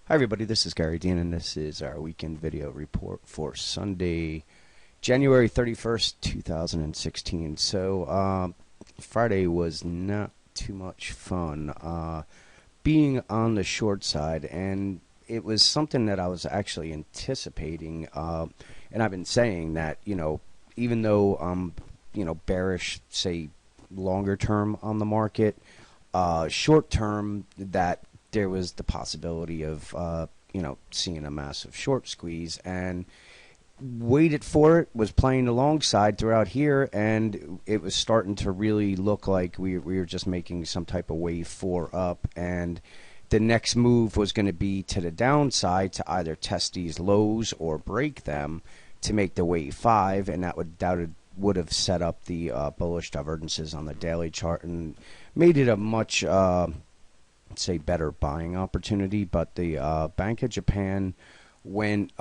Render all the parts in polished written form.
Hi everybody, this is Gary Dean and this is our weekend video report for Sunday, January 31st, 2016. Friday was not too much fun being on the short side, and it was something that I was actually anticipating, and I've been saying that, even though I'm, bearish, say, longer term on the market, short term, that there was the possibility of, seeing a massive short squeeze, and waited for it, was playing alongside throughout here, and it was starting to really look like we were just making some type of wave 4 up, and the next move was going to be to the downside to either test these lows or break them to make the wave 5, and that would have set up the bullish divergences on the daily chart and made it a much say better buying opportunity. But the Bank of Japan went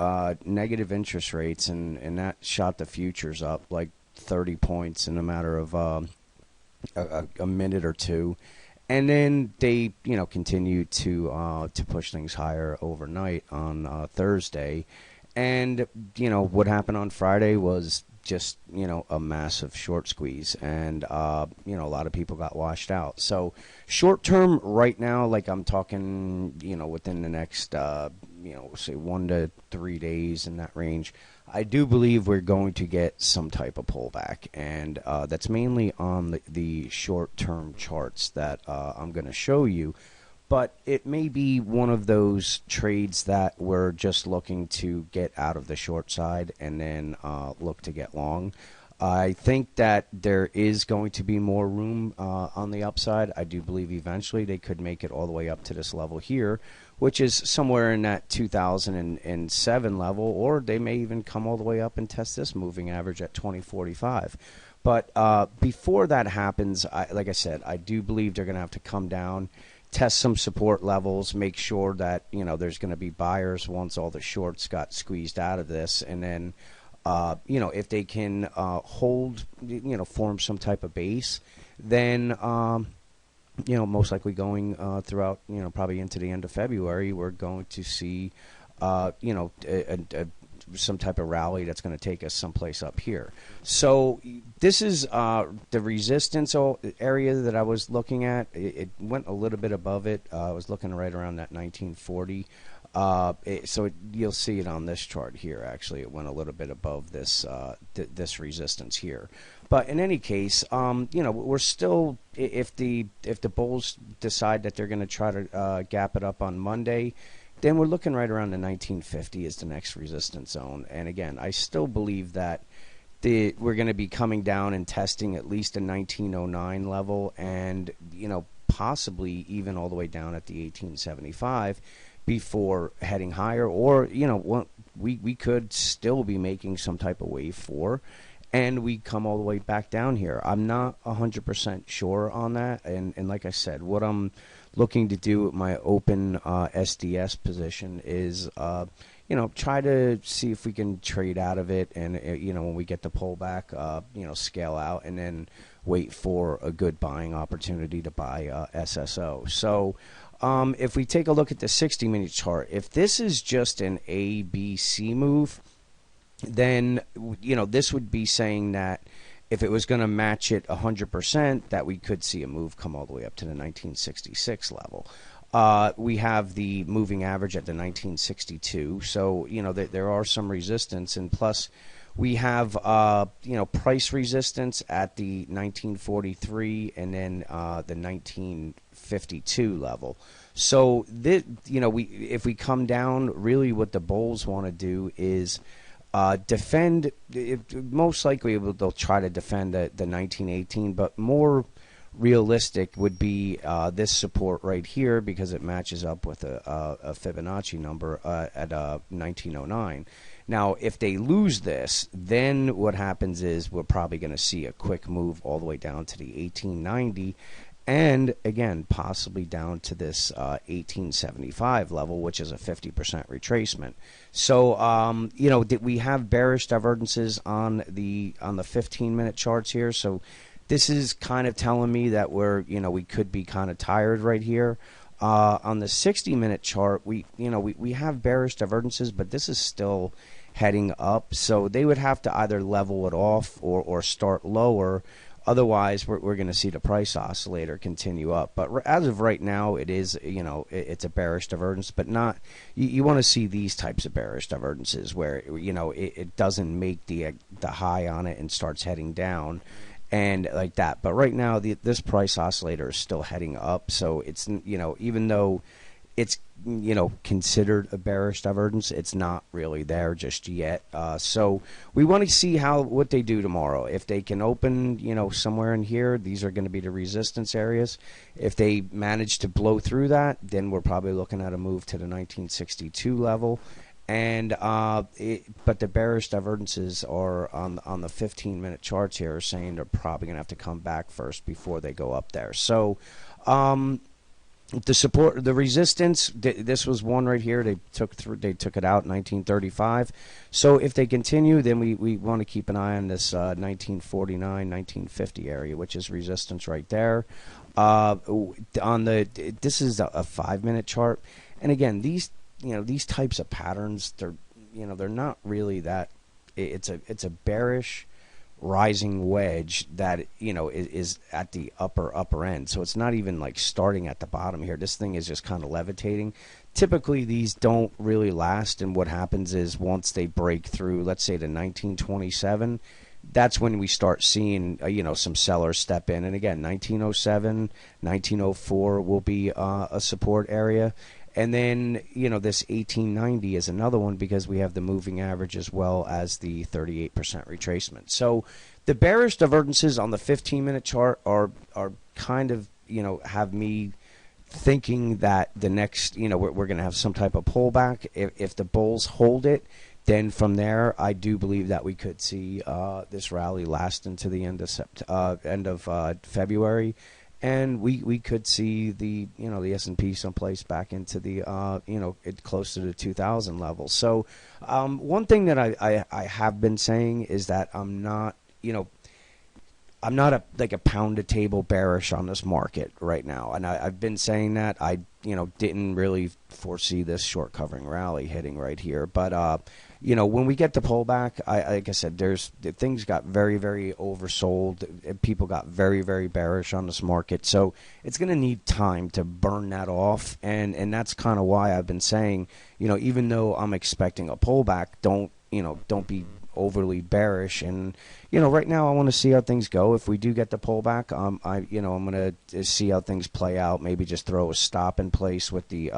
negative interest rates, and that shot the futures up like 30 points in a matter of a minute or two, and then they continued to push things higher overnight on Thursday. And what happened on Friday was just a massive short squeeze, and a lot of people got washed out. So short term right now, like I'm talking within the next say 1 to 3 days, in that range, I do believe we're going to get some type of pullback, and that's mainly on the short term charts that I'm going to show you. But it may be one of those trades that we're just looking to get out of the short side and then look to get long. I think that there is going to be more room on the upside. I do believe eventually they could make it all the way up to this level here, which is somewhere in that 2007 level, or they may even come all the way up and test this moving average at 2045. But before that happens, like I said, I do believe they're going to have to come down, test some support levels, make sure that there's going to be buyers once all the shorts got squeezed out of this, and then if they can hold, form some type of base, then most likely going throughout, probably into the end of February, we're going to see some type of rally that's going to take us someplace up here. So this is the resistance area that I was looking at. It went a little bit above it. I was looking right around that 1940. You'll see it on this chart here. Actually, it went a little bit above this this resistance here. But in any case, we're still, if the bulls decide that they're going to try to gap it up on Monday, then we're looking right around the 1950 as the next resistance zone. And again, I still believe that we're going to be coming down and testing at least a 1909 level, and possibly even all the way down at the 1875 before heading higher. Or we could still be making some type of wave 4, and we come all the way back down here. I'm not 100% sure on that, and like I said, what I'm looking to do with my open SDS position is try to see if we can trade out of it, and when we get the pullback, scale out, and then wait for a good buying opportunity to buy SSO. So if we take a look at the 60-minute chart, if this is just an ABC move, then this would be saying that if it was going to match it 100%, that we could see a move come all the way up to the 1966 level. We have the moving average at the 1962, so there are some resistance, and plus we have price resistance at the 1943 and then the 1952 level. So this, if we come down, really what the bulls want to do is defend. Most likely they'll try to defend the 1918, but more realistic would be this support right here, because it matches up with a Fibonacci number at 1909. Now, if they lose this, then what happens is we're probably going to see a quick move all the way down to the 1890, and again possibly down to this 1875 level, which is a 50% retracement. So we have bearish divergences on the 15-minute charts here. So this is kind of telling me that we could be kind of tired right here. On the 60-minute chart, we have bearish divergences, but this is still heading up. So they would have to either level it off or start lower. Otherwise, we're going to see the price oscillator continue up. But as of right now, it is, it's a bearish divergence, but not. You want to see these types of bearish divergences where it doesn't make the high on it and starts heading down, and like that. But right now, this price oscillator is still heading up. So it's even though it's considered a bearish divergence, it's not really there just yet. So we want to see what they do tomorrow. If they can open somewhere in here, these are going to be the resistance areas. If they manage to blow through that, then we're probably looking at a move to the 1962 level. And but the bearish divergences are on the 15-minute charts here, are saying they're probably going to have to come back first before they go up there. So the support, the resistance, this was one right here. They took it out in 1935. So if they continue, then we want to keep an eye on this 1949, 1950 area, which is resistance right there. This is a 5-minute chart, and again, these types of patterns, they're not really that. It's a bearish rising wedge that is at the upper end, so it's not even like starting at the bottom here. This thing is just kind of levitating. Typically these don't really last, and what happens is once they break through, let's say, to 1927, that's when we start seeing some sellers step in. And again, 1907, 1904 will be a support area. And then, this 1890 is another one, because we have the moving average as well as the 38% retracement. So the bearish divergences on the 15-minute chart are kind of, have me thinking that the next, we're going to have some type of pullback. If the bulls hold it, then from there, I do believe that we could see this rally last into the end of February. And we could see the the S&P someplace back into the close to the 2000 level. So one thing that I have been saying is that I'm not a pound to table bearish on this market right now, and I've been saying that. I didn't really foresee this short covering rally hitting right here, but when we get the pullback, like I said, things got very, very oversold. People got very, very bearish on this market, so it's going to need time to burn that off, and that's kind of why I've been saying, even though I'm expecting a pullback, don't be overly bearish. And right now I want to see how things go. If we do get the pullback, I'm going to see how things play out. Maybe just throw a stop in place with the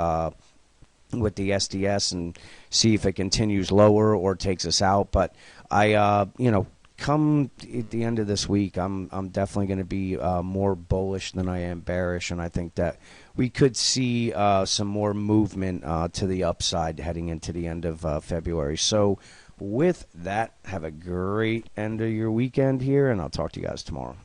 SDS and see if it continues lower or takes us out. But come at the end of this week, I'm definitely going to be more bullish than I am bearish, and I think that we could see some more movement to the upside heading into the end of February. So with that, have a great end of your weekend here, and I'll talk to you guys tomorrow.